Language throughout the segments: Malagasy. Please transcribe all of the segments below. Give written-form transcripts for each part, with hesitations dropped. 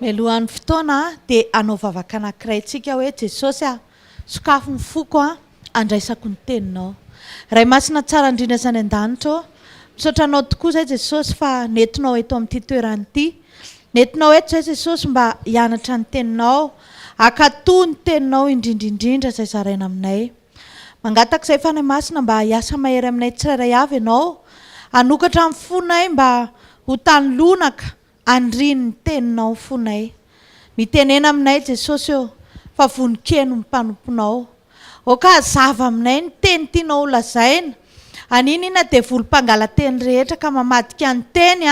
Melohan'ny fotoana dia anao vavaka anankiray tsika hoe Jesosy sokafo ny foko andraisako ny teninao. Ray masina tsara indrindra izany an-danitra misaotra anao tokoa izay Jesosy fa nentinao eto amin'ity toerana ity. Nentinao eto izay Jesosy mba hianatra ny teninao, hakatoa ny teninao indrindraindrindra izay zaraina aminay. Mangataka izay fa ny masina mba hiasa mahery aminay tsirairay avy ianao, hanokatra amin'ny fonay mba ho tany lonaka andriny ny teninao fonay. Mitenena aminay Jesosy eo fa vonikeno ny mpanomponao. Oka zava aminay ny teny tianao lazaina. Aninina dia volom-pangalateny rehetra ka mamadika ny teny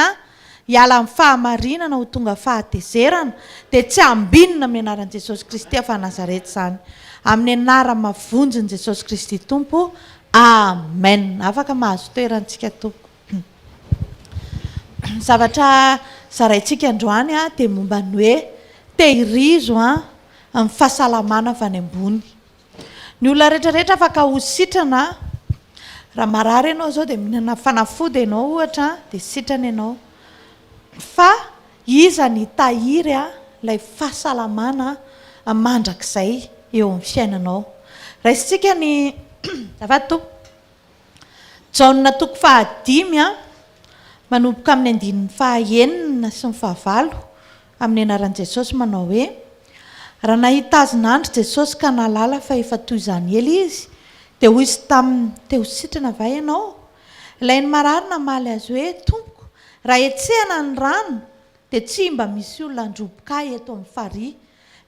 hiala amin'ny fahamarinana ho tonga fahatezerana dia tsy ambinina amin'ny anaran'i Jesosy Kristy fa Nazareta izany. Amin'ny anarana mavonjy ny Jesosy Kristy Tompo. Amen. Afaka mahazo toerantsika Tompo. Zavatra zaraintsika androany dia momba ny hoe tehirizo amin'ny fahasalamana avy any ambony. Ny olona rehetrarehetra afaka ho sitrana. Raha marary ianao zao dia mihinana fanafody ianao ohatra dia sitrana ianao. Fa iza ny tahiry ilay fahasalamana mandrakizay eo amin'ny fiainanao. Raisitsika ny avato Jaona toko 5 manomboka amin'ny 9 sy ny 9 amin'ny anaran'i Jesosy manao hoe: raha nahita azy nandro Jesosy ka nalala fa efa toy izany ela izy dia hoy izy taminy teo sitrana va ianao? Ilainy marary namaly azy hoe: tompoko, raha etsehana ny rano dia tsy mba misy olona androboka eto amin'ny farihy,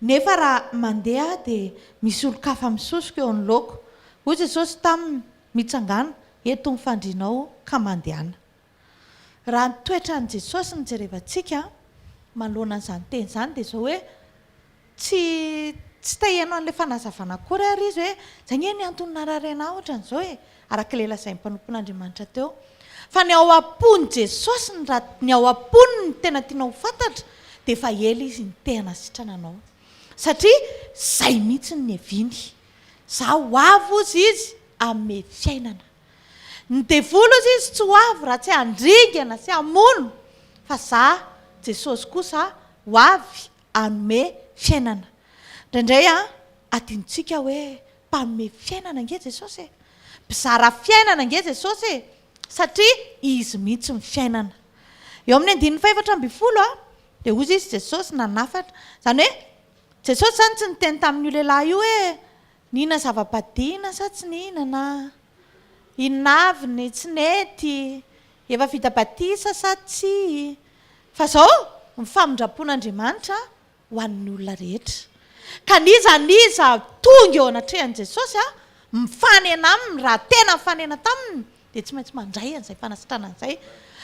nefa raha mandeha dia misy olon-kafa misosika eo amin'ny laoko. Hoy Jesosy taminy: mitsangana eto ny fandrinao ka mandehana. Raha ny toetran'i Jesosy ny jerevantsika manoloana an'izany teny izany dia izao hoe tsy tahianao an'ilay fanazavana akory ary izy hoe zany ny antony nararena ohatran'izao araka ilay lazain'ny mpanompon'Andriamanitra teo. Fa ny ao am-pony Jesosy ny ao am-pony ny tena tianao ho fantatra dia efa ela izy ny tena sitrana anao. Satria izay mihitsy ny heviany. Zaho ho avy ozy izy amin'ny fiainana. Ny devoly ozy izy tsy ho avy raha tsy handringana sy hamono, fa za Jesosy kosa ho avy hanome fiainana. Indraindray adintsika hoe mpanome fiainana ange Jesosy, mpizara fiainana ange Jesosy satria izy mihitsy ny fiainana. Eo amin'ny 4:12 dia hoy izy Jesosy nanafatra. Zany hoe Jesosy zany tsy niteny tamin'io lehilahy io hoe nihina zava-padina sa tsy nihinana, inaviny tsy nety, efa vita batisa sa tsy, fa zao ny famindrapon'Andriamanitra ho an'ny olona rehetra. Ka niza tonga eo anatrehan'i Jesosy mifanena aminy, raha tena mifanena taminy dia tsy maintsy mandray an'izay fanasitranana izay.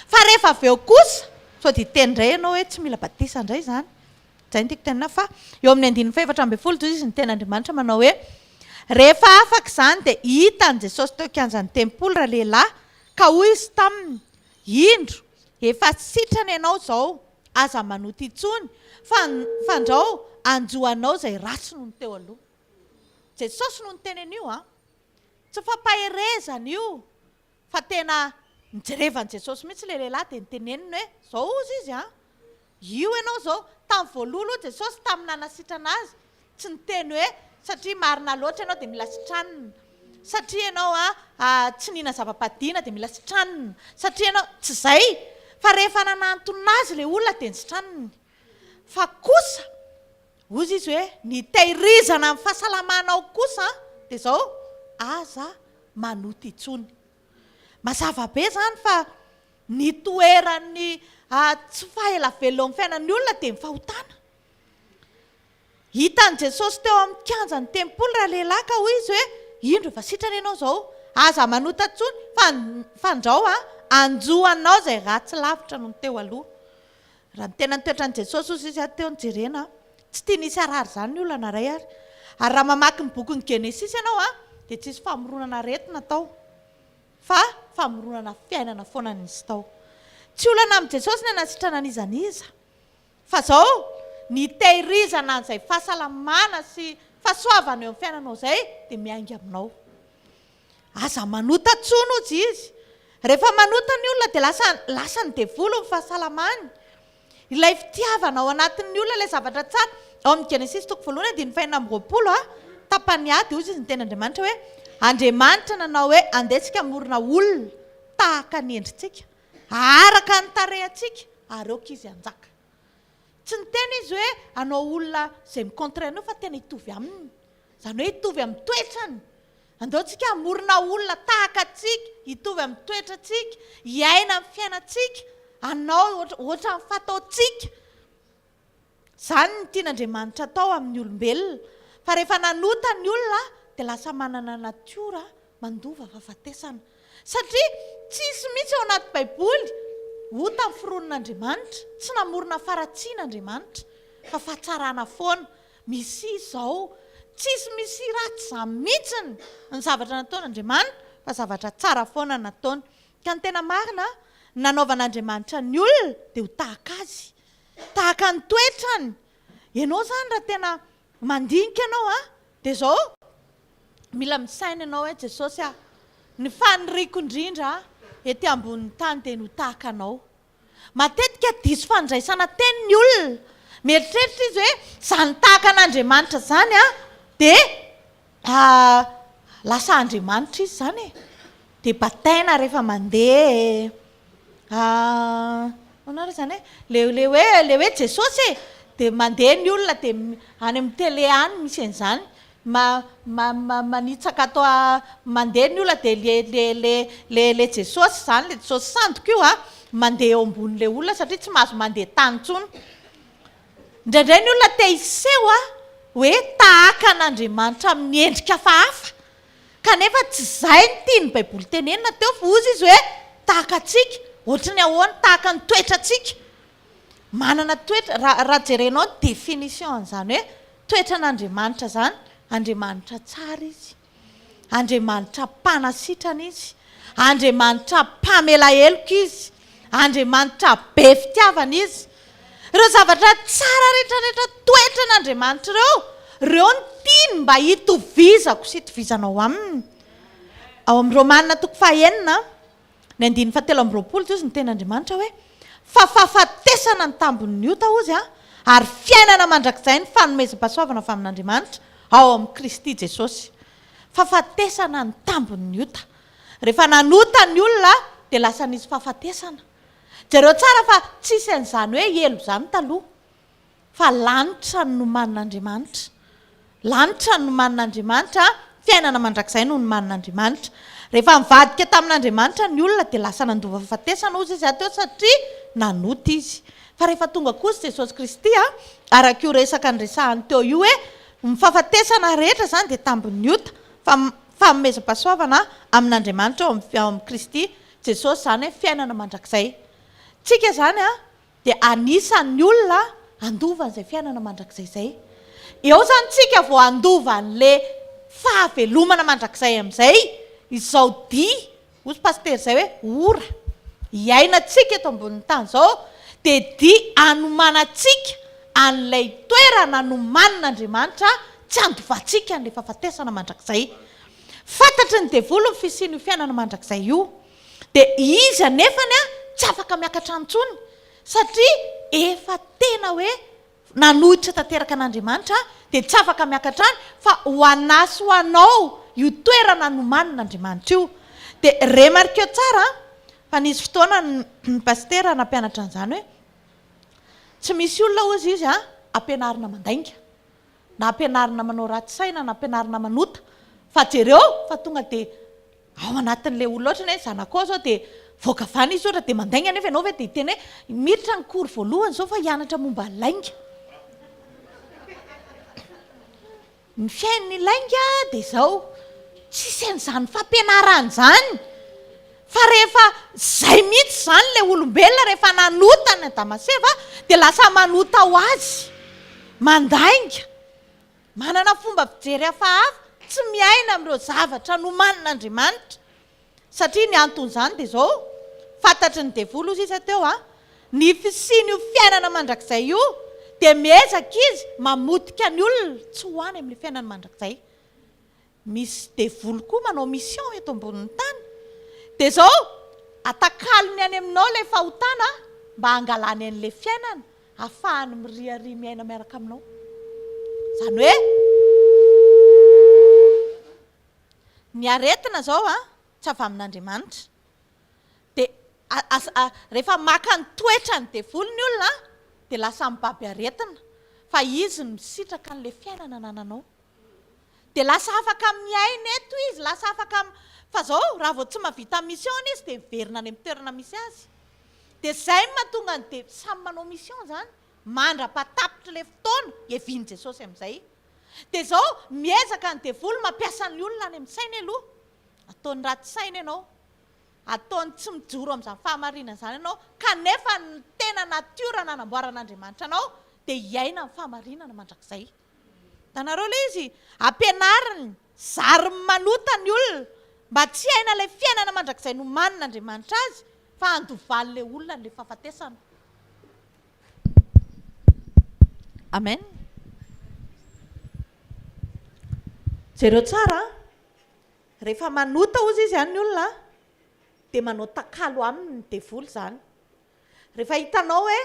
Fa rehefa avy eo kosa sao dia teny indray ianao hoe tsy mila batisa indray izany. Izay no tiako tenena. Fa eo amin'ny 4:12 dia izy ny ten'Andriamanitra manao hoe: rehefa afaka izany dia hitan'i Jesosy teo kianjan'ny tempoly raha lehilahy ka hoy izy taminy: indro efa sitrana ianao izao, aza manoto intsony fa andrao anjoanao izay ratsy noho ny teo aloha. Jesosy no niteny an'io tsy fampaherezana io, fa tena nijerevan'i Jesosy mihitsy ilay lehilahy dia niteneniny hoe zao ozy izy io ianao zao. Tamin'ny voalohaloha Jesosy tamin'ny nanasitrana azy tsy niteny hoe satria marina loatra ianao dia mila sitranina, satria ianao tsy nihina zava-padina dia mila sitranina, satria ianao tsy izay. Fa rehefa nanantona azy ilay olona dia nisitraniny. Fa kosa hoy izy hoe nitehirizana amin'ny fahasalamanao kosa dia izao aza manoto intsony. Mazava be izany fa nitoeran'ny tsy fahaela velona amin'ny fiainan'ny olona dia ny fahotana. Hitan'i Jesosy teo amin'ny kianjan'ny tempoly raha lehilahy ka hoy izy hoe indro efa sitrana ianao izao, aza manoto intsony fa andrao anjoanao izay ratsy lavitra noho ny teo aloha. Raha ny tena nitoetran'i Jesosy ozy izy teo nijerena tsy tia nisy arary izany ny olana ray ary. Ary raha mamaky ny boky ny Genesis ianao dia tsisy famoronana retina tao, fa famoronana fiainana foana nisy tao. Tsy olana amin'i Jesosy ny anasitrana an'izaniza, fa zao nitehirizana an'izay fahasalamana sy fahasoavana eo amin'ny fiainanao izay dia miainga aminao. Aza manota tsono ozy izy. Rehefa manota ny olona dia lasa ny devoly ny fahasalamany. ilay fitiavana ao anatin'ny olona ilay zavatra tsara. Ao amin'ny Genesis 1:5 tapany ady ozy izy ny ten'Andriamanitra hoe Andriamanitra nanao hoe andesika morona olona tahaka ny endritsika araka ny tarehantsika ary eo kizy anjaka. Tsy ny tena izy hoe anao olona izay mi-contraire anao fa tena hitovy aminy. Izany hoe hitovy amin'ny toetrany. Andeontsika amorona olona tahaka atsika, hitovy amin'ny toetrantsika, hiaina amin'ny fiainantsika, anao ohatra ny fataontsika. Izany ny tian'Andriamanitra atao amin'ny olombelona. Fa rehefa nanota ny olona dia lasa manana natiora mandova fahafatesana. Satria tsisy mihitsy ao anaty Baiboly hota amin'ny fironon'Andriamanitra, tsy namorona faratsian'Andriamanitra fa fahatsarana foana. Misy izao, tsisy misy ratsy izany mihitsiny ny zavatra nataon'Andriamanitra fa zavatra tsara foana nataony. Ka ny tena marina nanaovan'Andriamanitra ny olona dia ho tahaka azy, tahaka ny toetrany. Ianao zany raha tena mandinika ianao dia izao mila misaina ianao hoe Jesosy ny faniriako indrindra ety ambonin'ny tany dia no tahaka anao. Matetika diso fandraisana teny ny olona. Mieritreritra izy hoe izany tahaka an'Andriamanitra izany dia lasa Andriamanitra izy izany e. Dia bataina rehefa mandeha anao izany hoe le hoe Jesosy e dia mandeha ny olona dia any amin'ny télé any misy an'izany. Manitsaka atao mandeha ny olona dia le Jesosy izany, le Jesosy sandoko io mandeha eo ambonin'ilay olona satria tsy mahazo mandeha tany intsony. Indraindray ny olona te hiseho hoe tahaka an'Andriamanitra amin'ny endrika hafahafa, kanefa tsy izay ny tiany Baiboly tenenina teo fa ozy izy hoe tahaka atsika, ohatra ny ahoana tahaka ny toetrantsika. Manana toetra, raha jerenao ny définition izany hoe toetra an'Andriamanitra izany, Andriamanitra tsara izy, Andriamanitra mpanasitrana izy, Andriamanitra mpamela heloka izy, Andriamanitra be fitiavana izy. Ireo zavatra tsara rehetrarehetra toetra an'Andriamanitra ireo ny tiany mba hitovizako sy hitovizanao aminy. Ao amin'ny Romanina 9:7 izy ny ten'Andriamanitra hoe fa fahafatesana ny tambon'ny ota ozy ary fiainana mandrakizay ny fanomezam-pahasoavana avy amin'Andriamanitra ao amin'ny Kristy Jesosy. Fahafatesana ny tambon'ny ota. Rehefa nanota ny olona dia lasa nisy fahafatesana. Jereo tsara fa tsisy an'izany hoe elo izany taloha, fa lanitra no nomanin'Andriamanitra. Lanitra no nomanin'Andriamanitra, fiainana mandrakizay no nomanin'Andriamanitra. Rehefa mivadika tamin'Andriamanitra ny olona dia lasa nandova fahafatesana ozy izy ateo satria nanota izy. Fa rehefa tonga kosa Jesosy Kristy araka io resaka nyresahany teo io hoe ny fahafatesana rehetra izany dia tambon'ny ota, fanomezam-pahasoavana amin'Andriamanitra ao amin'ny Kristy Jesosy izany hoe fiainana mandrakizay. Tsika izany dia anisan'ny olona andovan'izay fiainana mandrakizay izay. Eo zany tsika vao andovan'le fahavelomana mandrakizay amin'izay, izao dia hozy paster izay hoe ora hiaina tsika eto ambonin'ny tany izao dia dia anomanantsika an'ilay toerana nomanin'Andriamanitra tsy andovantsika an'ilay fahafatesana mandrakizay. Fantatry ny devolo ny fisian'io fiainana mandrakizay io dia izy anefany tsy afaka miakatra antsony satria efa tena hoe nanohitra tanteraka an'Andriamanitra dia tsy afaka miakatra any fa ho anasy ho anao io toerana nomanin'Andriamanitra io. Dia remarkeo tsara fa nisy fotoana ny paster nampianatra an'izany hoe tsy misy olona ozy izy ampianarina mandainga na ampianarina manao ratsy saina na ampianarina manota fa jereo fa tonga dia ao anatin'ilay olona ohatra ny hoe zanakao zao dia voakavana izy ohatra dia mandainga nefa ianao ve dia hiteny hoe miditra ny kory voalohany zao fa hianatra momba lainga. Ny fiain'ny lainga dia izao tsisy an'izany fampianarana izany. Fa rehefa izay mihitsy izany ilay olombelona rehefa nanota ny Adamaseva dia lasa manota ho azy, mandainga, manana fomba fijery hafahafa, tsy miaina amin'ireo zavatra nomanin'Andriamanitra. Satria ny anton'izany dia izao, fantatry ny devolo izy teo ny fisian'io fiainana mandrakizay io dia miezaka izy mamotika ny olona tsy ho any amin'ilay fiainana mandrakizay. Misy devolo koa manao mission eto ambonin'ny tany. Dia izao atakalony any aminao ilay fahotana mba hangalany an'ilay fiainana ahafahany miriary miaina miaraka aminao zany hoe ny aretina zao tsy avy amin'Andriamanitra de rehefa maka ny toetrany devolo ny olona de lasa mibaby aretina fa izy misitraka an'le fiainana nananao de lasa afaka miaina eto izy lasa afaka fa zao raha vao tsy mavita mission izy de miverina any amin'ny toerana misy azy de zay mahatonga ny de samy manao mission zany mandra-patapitra le fotoana eviany Jesosy amin'izay de zao miezaka ny devolo mampiasa ny olona any amin'ny sainy aloha ataony ratsy saina ianao ataony tsy mijoro amin'izany fahamarinana zany ianao kanefa ny tena natiora nanamboaran'Andriamanitra anao de hiaina ny fahamarinana mandrakizay tanareo le izy ampianariny zary manota ny olona mba tsy haina le fiainana mandrakizay no manin'Andriamanitra azy fa andovaly le olona le fahafatesana amen jereo tsara rehefa manota ozy izy any ny olona de manao takalo aminy ny devolo zany rehefa hitanao hoe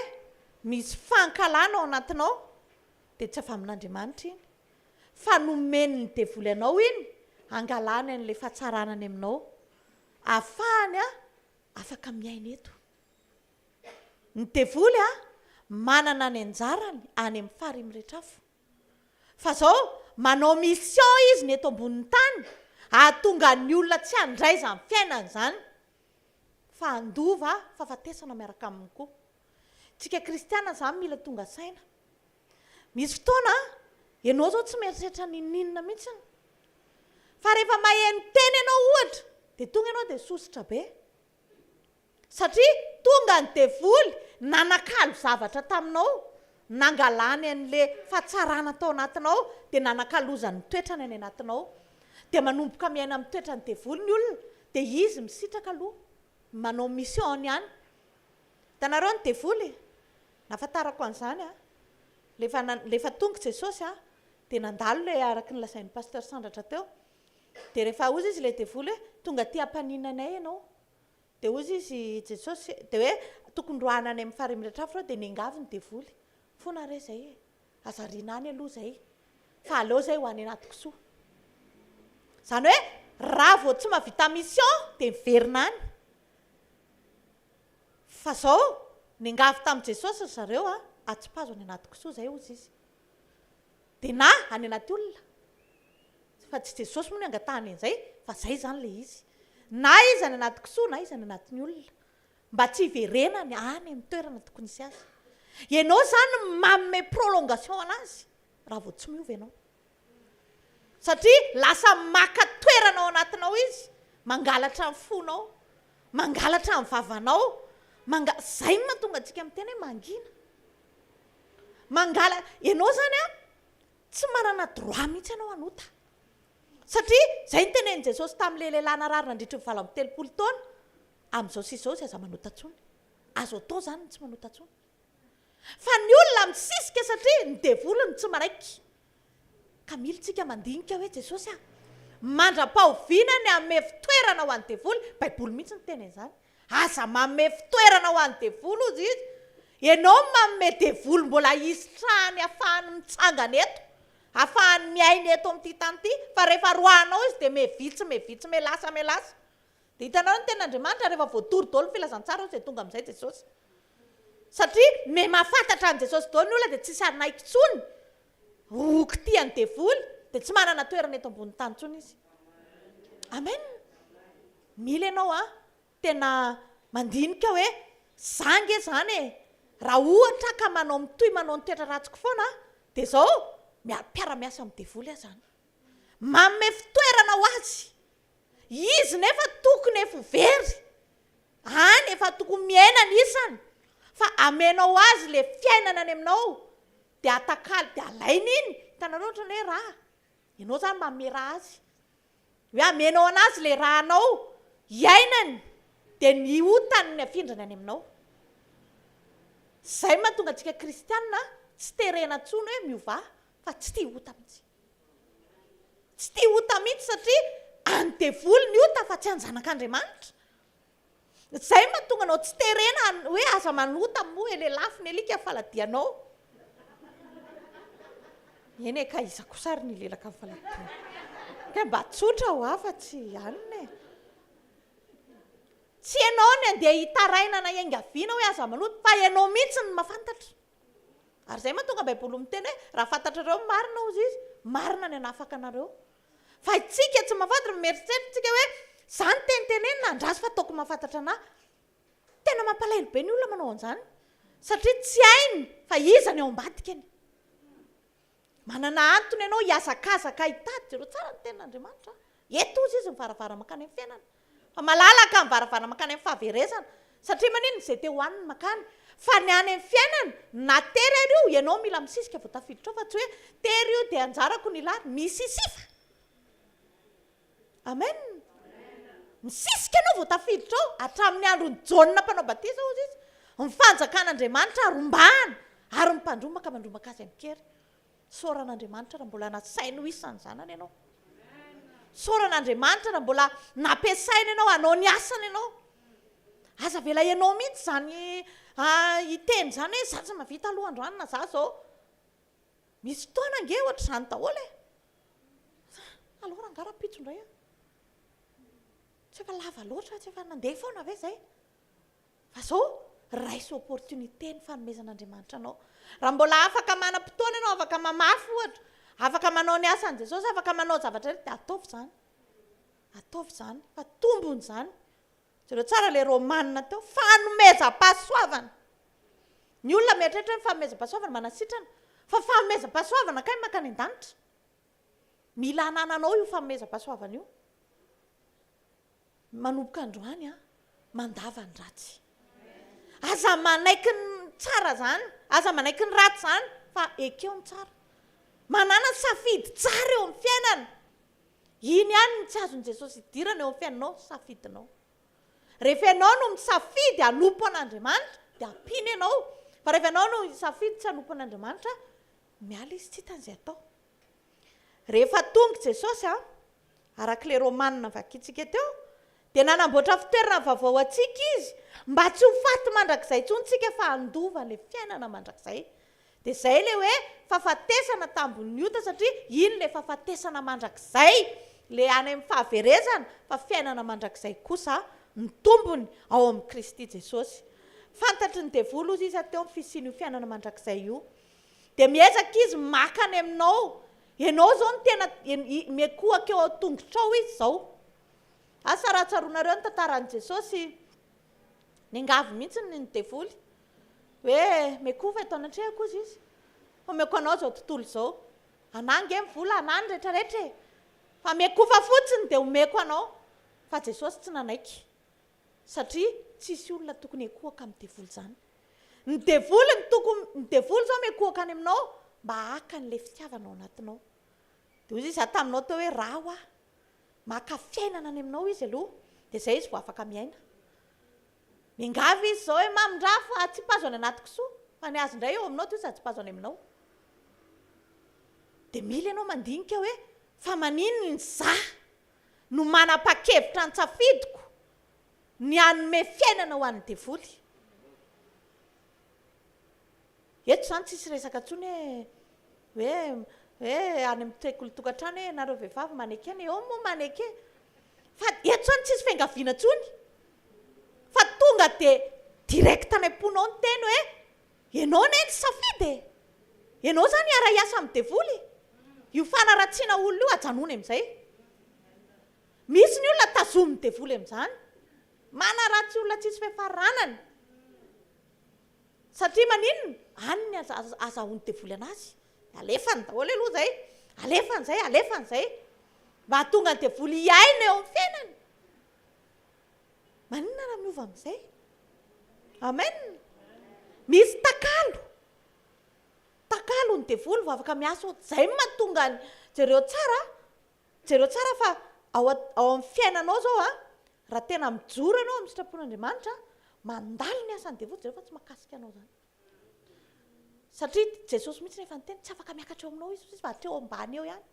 misy fankalana ao anatinao de tsy avy amin'Andriamanitra iny fa nomeny ny devolo ianao iny angalany an'le fahatsarana aminao ahafahany afaka miaina eto ny devoly manana ny anjarany any amin'ny fary mirehetra afo fa zao manao mission izy ny eto ambonin'ny tany ahatonga ny olona tsy handray zany fiainany zany fa andova fahafatesana miaraka aminy koa tsika kristiana zany mila tonga saina misy fotoana ianao zao tsy mieritreritra ninina mihitsiny fa rehefa maheno teny ianao ohatra de tonga ianao de sositra be satria tonga ny devoly nanakalo zavatra taminao nangalany an'le fahatsarana tao anatinao de nanakalozany toetrany any anatinao de manomboka miaina amin'ny toetrany devoly ny olona de izy misitraka aloha manao mission ihany tanareo ny devoly nafatarako an'izany lefa tonga Jesosy de nandalo le araky ny lasain'ny pasteur sandratra teo de rehefa ozy izy le devoly tonga ty ampaninanay ianao de ozy izy Jesosy de hoe tokony roana any amin'ny fary mirehetra afo de nengavy ny devoly fona re zay azarina any aloha zay fa aleo zay ho any anaty kisoa zany hoe raha vao tsy mavita mission de miverina any fa zao nengavy tamin'i Jesosy zareo atsipazo any anaty kisoa zay ozy izy de na any anaty olona fa tsy Jesosy moa ny angatahany an'izay fa zay zany le izy na izy any anaty kisoa na izy any anatin'ny olona mba tsy hiverenany any amin'ny toerana tokony isy azy ianao zany manome prolongation anazy raha vao tsy miova ianao satria lasa maka toerana ao anatinao izy mangalatra ny fonao mangalatra ny vavanao zay mahatonga antsika amin'ny tena hoe mangina ianao zany tsy manana droit mihitsy ianao anota satria zay ny tenen'i Jesosy tamin'le lehilahy narary nandritra ny 70 taona amin'izao sisa zao tsy aza manota tsony azo atao zany tsy manota tsony fa ny olona misisika satria ny devolony tsy maraiky ka mila tsika mandinika hoe Jesosy mandra-pahovinany ame fitoerana ho an'ny devoly baiboly mihitsy ny tena izany aza manome fitoerana ho an'ny devoly ozy izy ianao manome devoly mbola izy trahany ahafahany mitsangana eto ahafahany miaina eto amin'ity tany ity fa rehefa roanao izy de mevitsy melasa de hitanao ny ten'Andriamanitra rehefa voatory daholo ny filazantsara ozy de tonga amin'izay Jesosy satria me mahafantatra an' Jesosy daholo ny olona de tsy sarynaiky tsony okity any devoly de tsy manana toerana eto ambony tany tsony izy amen mila ianao tena mandinika hoe zange zany raha ohatra ka manao ny toetra ratsiko foana de zao mpiara-miasa amin'ny devoly zany manome fitoerana ho azy izy nefa tokony efa very any efa tokony miaina ny isany fa amenao azy le fiainana any aminao de atakaly de alaina iny tanareo ohatrany hoe raha ianao zany manome raha azy hoe amenao anazy le rahanao hiainany de ny otany ny afindrany any aminao zay mahatonga antsika kristianina tsy terena tsony hoe miova fa tsy tia ota mihitsy satria any devoly ny ota fa tsy anjanak'Andriamanitra zay mahatonga anao tsy terena hoe aza manota moa elelafy ny alika faladianao eny e ka iza kosary ny lelaka ny faladiana ka mba tsotra ho afa-tsy anina e tsy ianao ny andeha hitaraina na iangaviana hoe aza manota fa ianao mihitsy ny mafantatra ary zay mahatonga baiboly miteny hoe raha fantatrareo marina ozy izy marina ny anafaka anareo fa itsika tsy mafantatra mieritreritsika hoe zany tenitenenina andrasy fa ataoko mafantatra anahy tena mampalahelo be ny olona manao an'izany satria tsy hainy fa iza ny ao ambadikany manana antony ianao hiazakazaka hitady zereo tsara ny tenin'Andriamanitra eto ozy izy mivaravara makany amin'ny fiainana fa malalaka mivaravara makany amin'ny fahaverezana satria manino zay te hoaniny makany fa ny any amin'ny fiainana na tery ary io ianao mila misisika vao tafiditra ao fa tsy hoe tery io dia anjarako ny lary misisifa amen misisika anao vao tafiditra ao hatramin'ny androny jaonina mpanao batisa ozy izy mifanjakan'Andriamanitra rombahana ary mimpandromaka mandromaka azy amin'ny kery soran'Andriamanitra raha mbola nasainy ho isany zanany ianao soran'Andriamanitra raha mbola nampiasaina ianao hanao ny asany ianao aza vela ianao mihitsy zany hiteny zany hoe za tsy mavita aloha androany na za zao misy fotoana ange ohatra zany daholo e aloha raha ngara-pitso indray a tsy efa lava loatra tsy efa nandeha foana ve zay fa zao raisy opportunité ny fanomezan'Andriamanitra anao raha mbola afaka manam-potoana ianao afaka mamafy ohatra afaka manao ny asan'i Jesosy afaka manao zavatra rehetra dia ataovy zany fa tombony zany zereo tsara le romanina teo fanomezam-pahasoavana ny olona mieritreritra hoe fanomezam-pahasoavana manasitrana fa fanomezam-pahasoavana kay makany an-danitra mila hanananao io fanomezam-pahasoavana io manomboka androany a mandava ny ratsy aza manaiky ny tsara zany aza manaiky ny ratsy zany fa ekeo ny tsara manana safidy tsara eo amin'ny fiainana iny ihany ny tsy azon'i Jesosy idirana eo amin'ny fiainanao safidinao rehefa ianao no misafidy hanompo an'Andriamanitra dia ampiny ianao fa rehefa ianao no misafidy tsy hanompo an'Andriamanitra miala izy tsy hitan'izay atao rehefa tonga Jesosy a arak'ilay romanina vakitsika teo dia nanamboatra fitoerana vaovao atsika izy mba tsy ho faty mandrakizay tsontsika fa handova ilay fiainana mandrakizay dia zay ilay hoe fahafatesana tambon'ny ota satria iny ilay fahafatesana mandrakizay ilay any amin'ny fahaverezana fa fiainana mandrakizay kosa ny tombony ao amin'ny Kristy Jesosy fantatry ny devoly ozy izy ateo amin'ny fisiany io fiainana mandrakizay io dia miezaka izy makany aminao ianao zao ny tena miakohaka eo tongotra ao izy zao asa raha tsaroanareo ny tantaran'i Jesosy ningavy mihitsy ny devoly hoe meko fa atao anatrehako izy izy fa meko anao zao tontolo zao anange mivola anany rehetrarehetra fa mekofa fotsiny dia homeko anao fa Jesosy tsy nanaiky satria tsisy olona tokony ekohaka amin'ny devoly zany ny devoly zao mekohaka any aminao mba haka n'ilay fitiavana ao anatinao dia ozy izy za taminao teo hoe raha ho a maka fiainana any aminao izy aloha dia zay izy vao afaka miaina mingavy izy zao hoe mamindra fa tsy pazo any anaty kisoa fa ny azy indray eo aminao to izy tsy pazo any aminao dia mila ianao mandinika hoe fa manino ny za no manapa-kevitra ny tsafidiko ny anome fiainana ho an'ny devoly eto zany tsisy resaka ntsony hoe any amin'ny sekoly tokantrano hoe nareo vehivavy manaiky any eo moa manaiky fa eto zany tsisy fiangaviana ntsony fa tonga dia direkta any am-ponao ny teny hoe ianao neny safidy ianao zany ara-iasa amin'ny devoly io fanaratsiana olona io ajanony amin'izay misy ny olona tazomy devoly amin'izany manaratsy olona tsisy fiafaranany satria maninona anyny azahoany devoly anazy alefany daholo aloha zay alefan'izay mba hatonga ny devoly hiaina eo amin'ny fiainany maninona raha miova amin'izay amen misy takalo ny devoly vao afaka miasa zay mahatonga jereo tsara fa ao amin'ny fiainanao zao a raha tena mijoro ianao amin'ny sitrapon'Andriamanitra mandalo ny asan'ny devoly jereo fa tsy makasika anao zany satria Jesosy mihitsy nefa nyteny tsy afaka miakatra eo aminao izy fa hatreo ambany eo ihany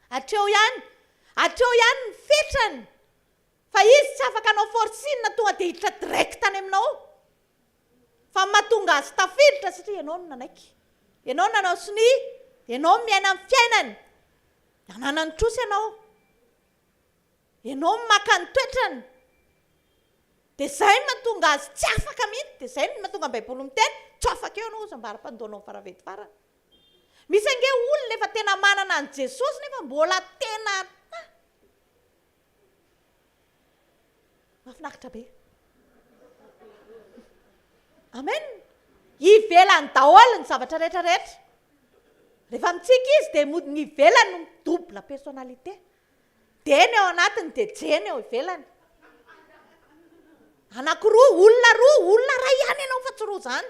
hatreo ihany ny fetrany fa izy tsy afaka anao forcine tonga dia hiditra direct tany aminao fa mahatonga azy tafiditra satria ianao no nanaiky, ianao nanao siny, ianao miaina amin'ny fiainany, nanana ny trosy ianao, ianao maka ny toetrany, dia izay mahatonga azy tsy afaka mihitsy, dia izay mahatonga ny baiboly miteny tsy afaka eo ianao sambara-pandonao amin'ny faravety farany. Misy ange olona efa tena manana an' Jesosy nefa mbola tena mahafinaritra be. Amen. Ivelany daholo ny zavatra rehetrarehetra. Rehefa mitsika izy dia ny ivelany no double personnalité. Deny ao anatiny dia jeny ao ivelany. Anankiroa, olona ray ihany ianao fa tsy roa izany.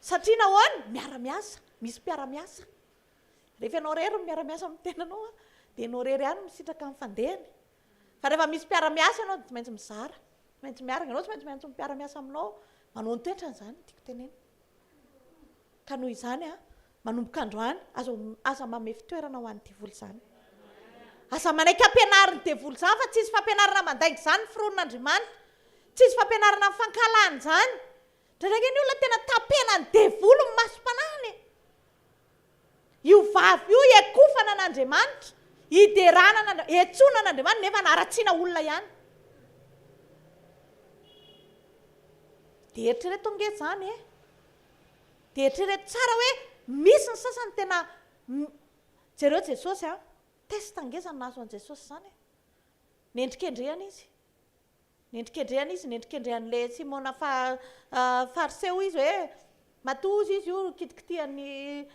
Satria nahoana? Miara-miasa, misy mpiara-miasa. Rehefa ianao rery miara-miasa amin'ny tenanao dia ianao rery ihany misitraka amin'ny fandehany. Fa rehefa misy mpiara-miasa ianao tsy maintsy mizara, maintsy miaraka, ianao tsy maintsy miantso mpiara-miasa aminao, manao ny toetrany izany tiako tenena. Ka noho izany manomboka androany aza manome fitoerana ho an'ny devoly izany. Asa manaiky ampianariny devoly izany fa tsy izy fampianarana mandainga izany ny fironin'Andriamanitra, tsy izy fampianarana fankalany izany. Ndraindray ny olona tena tapena ny devoly ny masom-panahiny. Io vavy io ekofana an'Andriamanitra, hiderana etsona an'Andriamanitra nefa naratsiana olona ihany. Dia eritrereto nge izany dia eritrereto tsara hoe misy ny sasany tena jereo Jesosy testa ngezany nahazo an' Jesosy izany. Nendrikendrehana izy. Nendrikendrehan'ilay Simona fariseo izy hoe matozy izy io kitikitihan'ny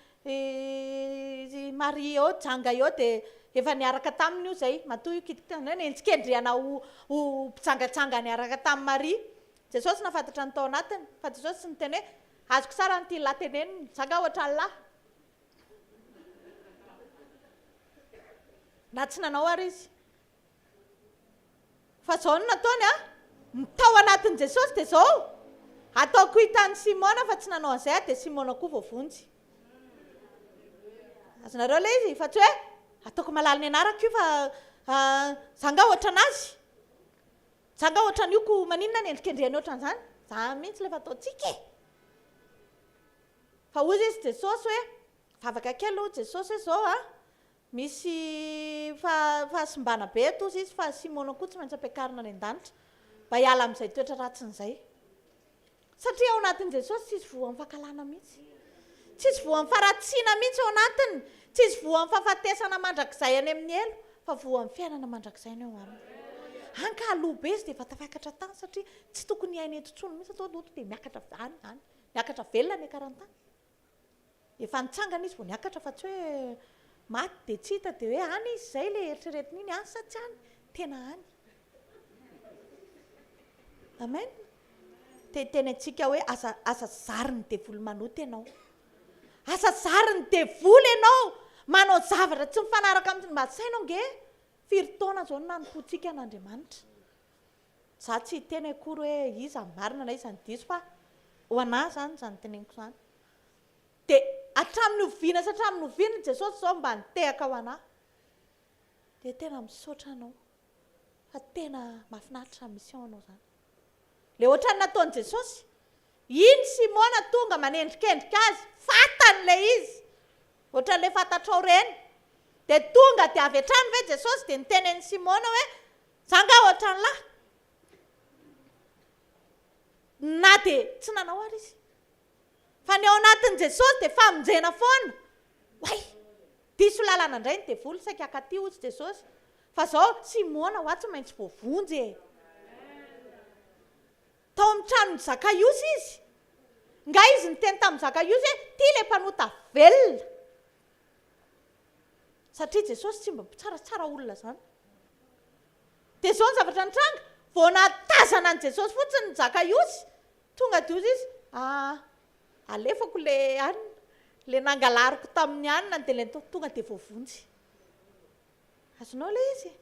Maria eo, janga eo dia efa niaraka taminy io izay, matoa io kitikitihana nendrikendrehana ho mpijangajanga niaraka tamin'ny Maria. Jesosy nafantatra ny tao anatiny, fa Jesosy tsy niteny hoe azoko tsara nyty lahy teneniny, zanga ohatra ny lahy. Na tsy nanao ary izy. Fa izao no nataony mitao anatin'i Jesosy dia izao. Ataoko hitan'ny Simona fa tsy nanao an'izay dia Simona koa voavonjy. Azonareo ilay izy fa tsy hoe ataoko malala ny anarako io fa zanga ohatra anazy. Zanga ohatra n'io ko maninona nendrikendrehany ohatran'izany. Izany mihitsy ilay fataontsika e. Fa hoy izy Jesosy hoe vavaka kely hoy Jesosy hoe izao misy fahasimbana be tozy izy fa Simona koa tsy maintsy ampiakarina any an-danitra mba hiala amin'izay toetra ratsin'izay. Satria ao anatin'i Jesosy tsy izy voan'ny fankalana mihitsy. Tsy izy voan'ny faratsiana mihitsy ao anatiny. Tsy izy voan'ny fahafatesana mandrakizay any amin'ny elo fa voan'ny fiainana mandrakizay ny ao aminy. Anka aloha be izy dia efa tafakatra tany satria tsy tokony hainy eto intsony mihitsy atao loto dia miakatra any. Miakatra velona ny akarantany. Efa nitsangana izy vao niakatra fa tsy hoe maty dia tsy hita dia hoe any izy izay ilay eritreretiny iny any sa tsy any, tena any. Amen. Teny antsika hoe asa zary ny devoly manoto ianao. Asa zary ny devoly ianao manao zavatra tsy mifanaraka amin'ny masainao nge firy taona izao no nanompontsika an'Andriamanitra. Za tsy teny akory hoe iza marina na iza ny diso fa ho anahy izany izany teneniko izany. Dia hatramin'ny oviana sy hatramin'ny oviana Jesosy izao mba nitehaka ho anahy. Dia tena misaotra anao fa tena mahafinaritra mission anao izany. Ilay ohatran'ny nataon'i Jesosy, iny Simona tonga manendrikendrika azy, fatan'ilay izy, ohatran'ilay fantatrao ireny. Dia tonga dia avy hatrany ve Jesosy dia niteny an'i Simona hoe zanga ohatran'ny lahy. Na dia tsy nanao ary izy. Fa ny ao anatin'i Jesosy dia famonjena foana. Way, diso lalana indray ny devoly saika akaty hozy Jesosy. Fa izao Simona ho atsy maintsy voavonjy e. Tao amin'ny tranon'ny Zakaiosy izy. Nga izy niteny tamin'ny Zakaiosy hoe ty ilay mpanota velona. Satria Jesosy tsy mba tsaratsara olona izany. Dia izao ny zavatra nitranga, vao natazana an'i Jesosy fotsiny ny Zakaiosy, tonga dia hozy izy, alefako le nangalariko tamin'ny anina dia ilay tonga dia voavonjy. Azonao ilay izy.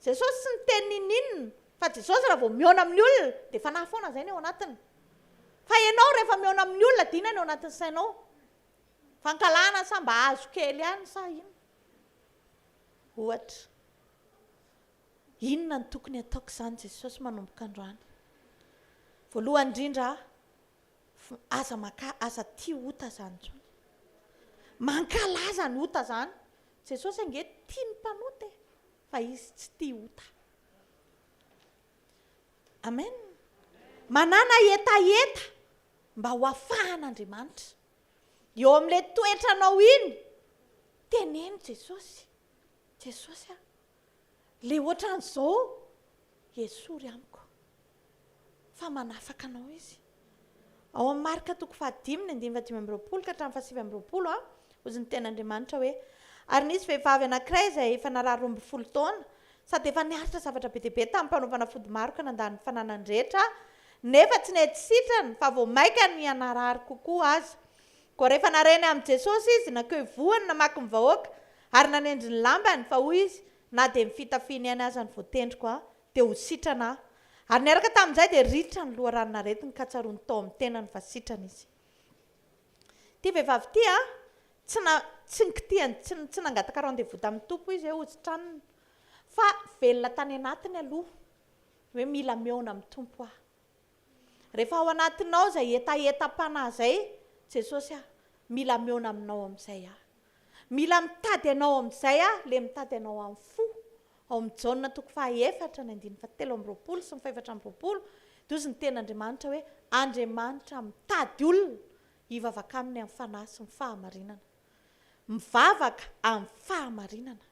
Jesosy tsy niteny ninina, fa Jesosy raha vao miona amin'ny olona dia fanahy foana izay ny ao anatiny. Fa ianao rehefa miona amin'ny olona dia inona ny ao anatin'ny sainao? Fankalana sa mba azo kely ihany sa ino? Ohatra. inona ny tokony ataoko izany Jesosy manomboka androany. Voalohany indrindra aza tia ota zany tsony. Mankalaza ny ota zany. Jesosy ange tia ny mpanoty fa izy tsy tia ota. Amen. Manana etaeta mba ho afahan'Andriamanitra. Eo amin'ilay toetranao iny teneny Jesosy. Jesosy le ohatran'izao esory amiko. Fa manafaka anao izy. Ao amin'ny Marika 5:5-20 ozy ny ten'Andriamanitra hoe, ary nisy vehivavy anankiray izay efa narary 12 taona, sady efa niaritra zavatra be dia be tamin'ny mpanaovana fody maro ka nandany fananany rehetra, nefa tsy nety sitrany fa vao maika ny anarary kokoa aza. Ko rehefa nareny amin'ny Jesosy izy, nakeo voany namaky ny vahoaka ary nanendry ny lambany fa hoy izy, na dia mifitafiny ihany aza ny voatendriko dia ho sitrana aho. Ary niaraka tamin'izay dia ritra ny loharanon-aretiny ka tsarony tao amin'ny tenany fa sitrana izy. Ty vehivavy ty tsy nangataka rendez-vous tamin'ny tompo izy hoe hozitraniny, fa velona tany anatiny aloha hoe mila meona amin'ny tompo aho. Rehefa ao anatinao izay etaeta-panahy izay, Jesosy mila meona aminao amin'izay aho. Mila mitady anao amin'izay aho, le mitady anao amin'ny fo. Ao amin'ny Jaona 4:7-20 sy 4:20 dia ozy ny ten'Andriamanitra hoe Andriamanitra mitady olona hivavaka aminy amin'ny fanahy sy ny fahamarinana. Mivavaka amin'ny fahamarinana.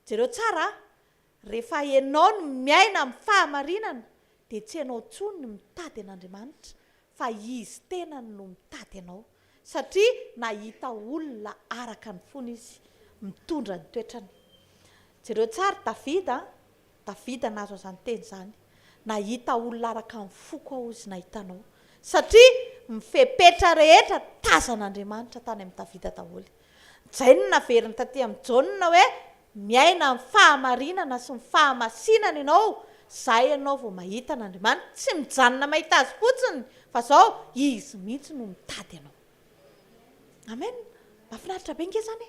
Jereo tsara, rehefa ianao no miaina amin'ny fahamarinana dia tsy ianao tsony no mitady an'Andriamanitra fa izy tena no mitady anao. Satria nahita olona araka ny fony izy mitondra ny toetrany. Jereo tsara Davida nazo izany teny izany. Nahita olona araka ny foko aho izy nahitanao. Satria mifepetra rehetra tazan'Andriamanitra tany amin'ny Davida daholo. Izay no naveriny taty amin'ny Jaona hoe miaina amin'ny fahamarinana sy ny fahamasinana ianao, izay ianao vao mahita an'Andriamanitra. Tsy mijanona mahita azy fotsiny fa zao izy mihitsy no mitady anao. Amen. Mahafinaritra be nge zany.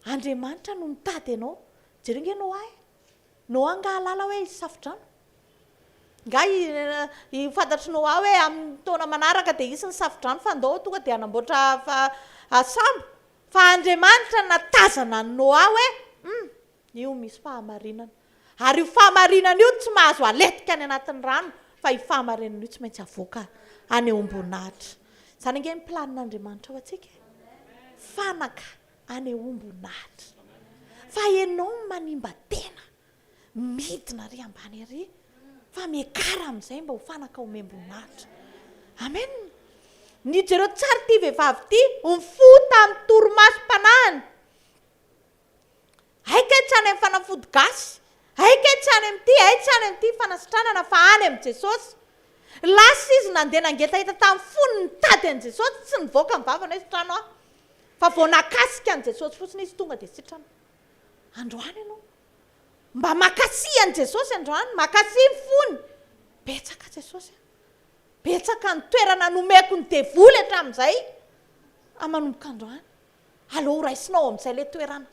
Andriamanitra no mitady anao. Jereo nge Noa angahalala hoe izy safodrano. Nga fantatry Noa hoe amin'ny taona manaraka dia izy ny safodrano fa andao tonga dia hanamboatra sambo. Fa Andriamanitra natazana ny Noa hoe io misy fahamarinana. Ary io fahamarinana io tsy mahazo aletika any anatin'ny rano, fa io fahamarinana io tsy maintsy avoaka any ombonahitra. Izany nge ny planin'Andriamanitra ho antsika. Fanaka any ombonahitra. Fa ianao manimba tena, midina ary ambany ary, fa miakara amin'izay mba ho fanaka ho membonahitra. Amen. Ny jereo tsara ty vehivavy ty, mifuta amin'ny torimasom-panahiny. Aika tsy any amin'ny fanafody gasy, aika tsy any amin'ity, aika tsy any amin'ity fanasitranana fa any amin'ny Jesosy. Lasa izy nandeha nangetahita tamin'ny fony nitady an'i Jesosy, tsy nivoaka ny vavany hoe sitrano aho. Fa vao nakasika an'i Jesosy fotsiny izy tonga dia sitrano. Androany ianao mba makasi an'i Jesosy androany, makasi ny fony. Betsaka Jesosy. Betsaka ny toerana nomeko ny devoly hatramin'izay. Manomboka androany. Aleo raisinao amin'izay le toerana.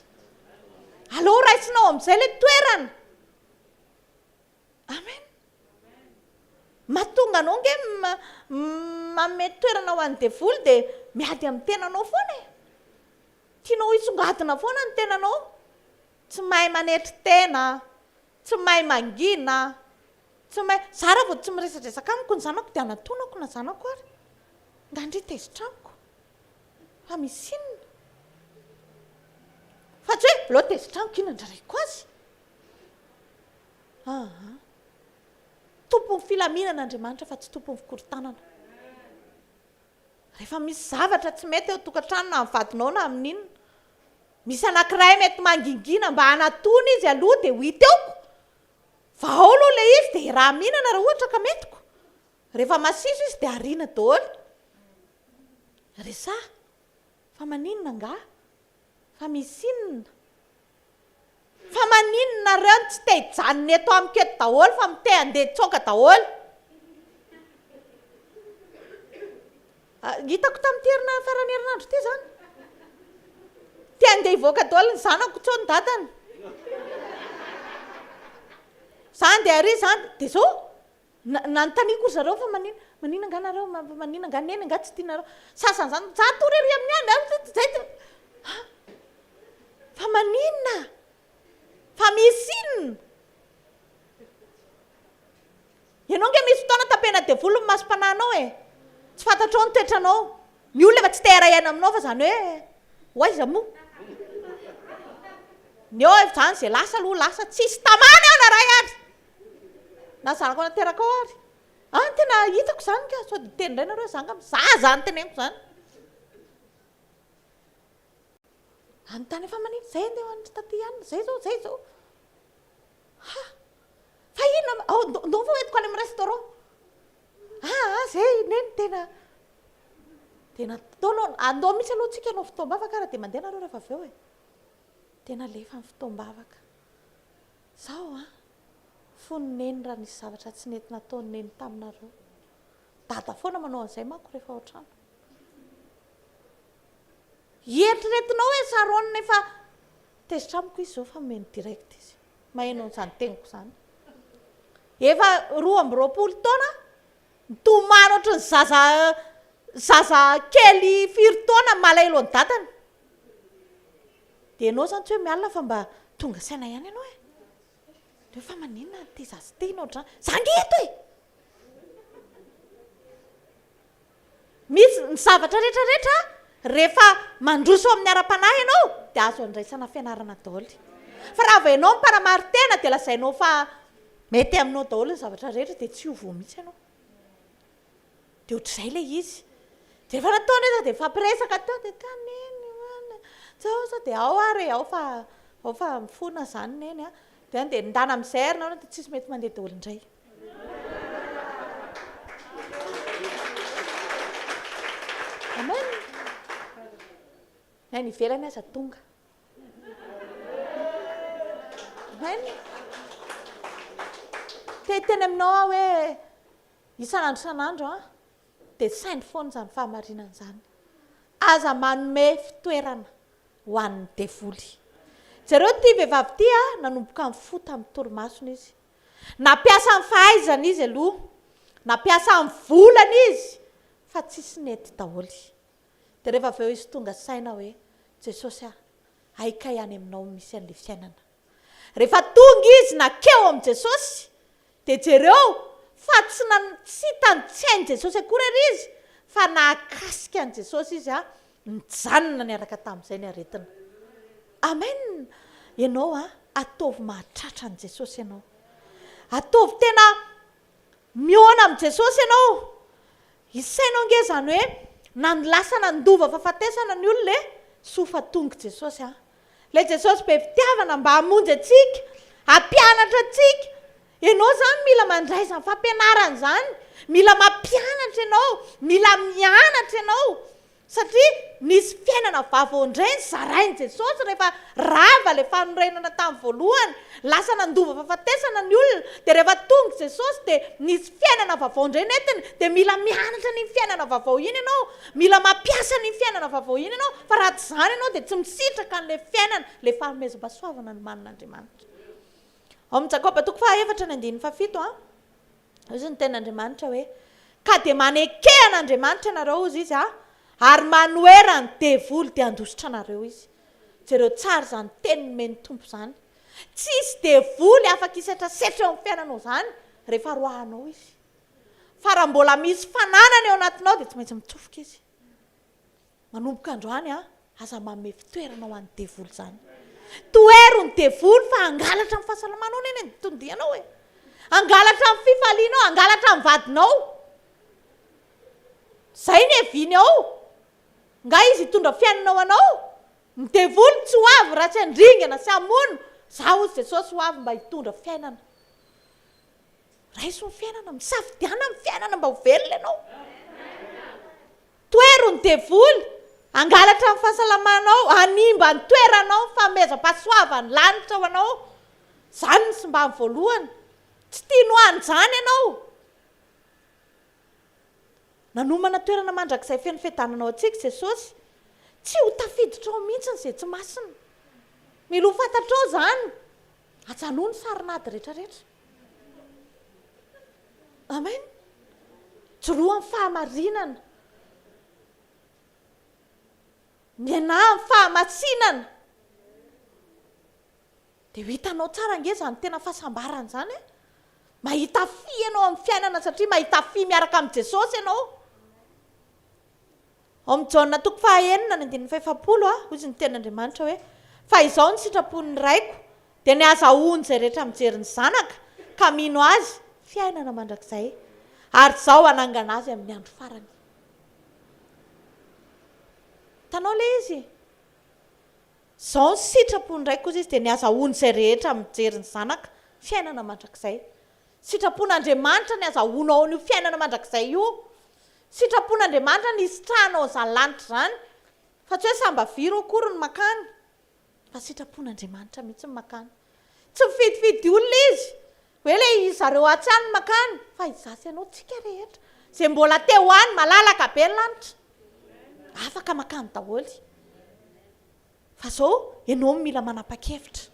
Aleo raisinao amin'izay le toerana. Amen. Mahatonga anao nge manome toerana ho an'ny devoly dia miady amin'ny tenanao foana. Tianao hisongadina foana ny tenanao. Tsy mahay manetry tena, tsy mahay mangina, tsy mahay zara vao tsy miresadresaka amiko ny zanako dia anatonako na zanako ary. Ngandry tezitra amiko. Fa misy inona. Fa tsy hoe leo tezitra amiko inona ndraraiko azy. Tompon'ny filaminan'Andriamanitra fa tsy tompon'ny fikorontanana. Rehefa misy zavatra tsy mety eo tokantrano na amin'ny vadinao na amin'inona, misy anankiray mety mangingina mba hanatony izy aloha dia ho hiteoko. Fa ao aloha ilay izy dia raha mihinana raha ohatra ka metiko. Rehefa masiso izy dia ariana daholo. Resa, fa maninona nga? Fa misy inona? Fa maninona reo tsy te hijanona eto amiko eto daholo fa mite handeha tsoaka daholo. Hitako tamin'ity farany herinandro ity zany. Te handeha hivoaka daholo ny zanako tsao ny dadany. andeha ary zany de zao nanontaniako ry zareo fa manina nga nareo manina nga neny nga tsy tianareo sasany zany za torery amin'ny any zay fa maninona fa misy inona ianao nge misy fotoana tapena devolo ny masom-pananao tsy fantatrao ny toetranao ny olona efa tsy tehiraiana aminao fa zany hoe aiza mo ny eo zany zay lasa aloha lasa tsisy tamany ao na ray ary na zanako nateraka ao ary tena hitako zany ka sao de teny indray nareo zanga za zany teneniko zany anontany efa maniny zay ndeha hoanitra taty ihany zay zao fa inona ndo fa hoentiko any amin'ny restaurant zay neny tena taonao andao misy aloha tsika anao fotoam-bavaka raha de mandeha nareo rehefa avy eo tena lefa ny fotoam-bavaka zao fony neny raha nisy zavatra tsy nety nataony neny taminareo dada foana manao an'izay manko rehefa ao trano eritreretinao hoe saronina efa tezitra amiko izy zao fa meno direct izy maheno n'izany teniko zany efa 2 taona mitomano ohatra ny zaza kely 4 taona malaelo ny dadany de ianao zany tsy hoe mialina fa mba tonga saina ihany ianao de fa maninona ty zazy ty inao ohatrany zangeto misy ny zavatra rehetrarehetra rehefa mandroso amin'ny ara-panahy ianao de azo andraisana fianarana daholy fa raha va ianao miparamarotena de lazainao fa mety aminao daholy ny zavatra rehetra de tsy ovo mihitsy ianao de ohatr'izay le izy de rehefa nataony eza de fampiresaka teo de taneny sao de ao ary ao fa mifona zany neny de ndana am'izay ary nareo de tsisy mety mandeha daholy indray amen ny any ivelany aza tonga amen teny aminao hoe isan'andro de sainy foana zany fahamarinana zany aza manome fitoerana ho an'ny devoly zareo ty vehivavy ty nanomboka ny fota amin'ny toromasona izy napiasa ny fahaizana izy aloha napiasa ny volana izy fa tsisy nety daholy de rehefa avy eo izy tonga saina hoe jesosy aika ihany aminao misy an'le fiainana rehefa tonga izy nakeo am' jesosy de jereo fa tsy tantsainy jesosy akory ary izy fa nahakasika an' jesosy izy nijanona niaraka tamin'izay ny aretina amen ianao ataovy mahatratra an' jesosy ianao ataovy tena miona am' jesosy ianao isainao nge zany hoe nanolasa nandova fahafatesana ny olona sofa tonga jesosy le jesosy be fitiavana mba hamonjy atsika hampianatra atsika ianao zany mila mandray zany fampianarana zany mila mampianatra ianao mila mianatra ianao satria nisy fiainana vavao indray ny zarainy jesosy rehefa rava le fanorenana tamin'ny voalohany lasa nandova fahafatesana ny olona de rehefa tonga jesosy de nisy fiainana vavao indray netiny de mila mianatra ny fiainana vavao iny ianao mila mampiasa ny fiainana vavao iny ianao fa raha tsy zany ianao de tsy misitraka n'le fiainana le fanomezam-pasoavana ny manin'andriamanitra ao amin'ny Jakoba 4:7 izy ny ten'andriamanitra hoe ka de manekehana ianareo izy izy ary manoera ny devoly de andositra anareo izy jereo tsara zany teny nomeny tompo zany tsisy devoly afaka isetrasetra eo amin'ny fiainanao zany rehefa roahanao izy fa raha mbola misy fananana eo anatinao de tsy maintsy mitsofoka izy manomboka androany aza manome fitoerana ho an'ny devoly zany toero ny devoly fa angalatra amin'ny fahasalamanao neny tondianao angalatra amin'ny fifalianao angalatra amin'ny vadinao zay ny eviny ao nga izy hitondra fiainanao anao ny devoly tsy ho avy raha tsy andringana sy amono za ozy jesosy ho avy mba hitondra fiainana raiso ny fiainana misafidiana amin'ny fiainana mba ho velona ianao toero ny devoly angalatra amin'ny fahasalamanao animba ny toeranao famezam-pasoavany lanitra ho anao zany ny sombany voalohany tsy tiano any zany ianao nanomana toerana mandrakizay feno fiadananao atsika jesosy tsy ho tafiditra ao mihitsy n'izay tsy masina mila ho fantatrao zany ajanony sarinady rehetrarehetra amen, joroa amin'ny fahamarinana, mianahy amin'ny fahamatsinana, dia ho hitanao tsara nge zany tena fahasambarana zany e, mahita fi ianao amin'ny fiainana satria mahita fi miaraka amin'ny Jesosy ianao. Ao amin'ny Jaona 9:9 hozy ny tenin'Andriamanitra hoe fa izao ny sitrapon'ny raiko dia ny azahoany izay rehetra mijery ny zanaka ka mino azy fiainana mandrakizay ary izao hanangana azy amin'ny andro farany. Tanao le izy, izao ny sitrapon'ny raiko kosa izy dia ny azahoany izay rehetra mijery ny zanaka fiainana mandrakizay. Sitrapon'Andriamanitra ny azahoanao an'io fiainana mandrakizay io. Sitrapon'Andriamanitra ny isitrahanao izany lanitra zany, fa tsy hoe samba viro akory ny makany, fa sitrapon'Andriamanitra mihitsy ny makany. Tsy mifidifidy olona izy hoe le zareo atsy-any ny makany, fa izasy ianao tsika rehetra zay mbola teo any malalaka be ny lanitra, afaka makany daholo. Fa zao ianao mila manapa-kevitra,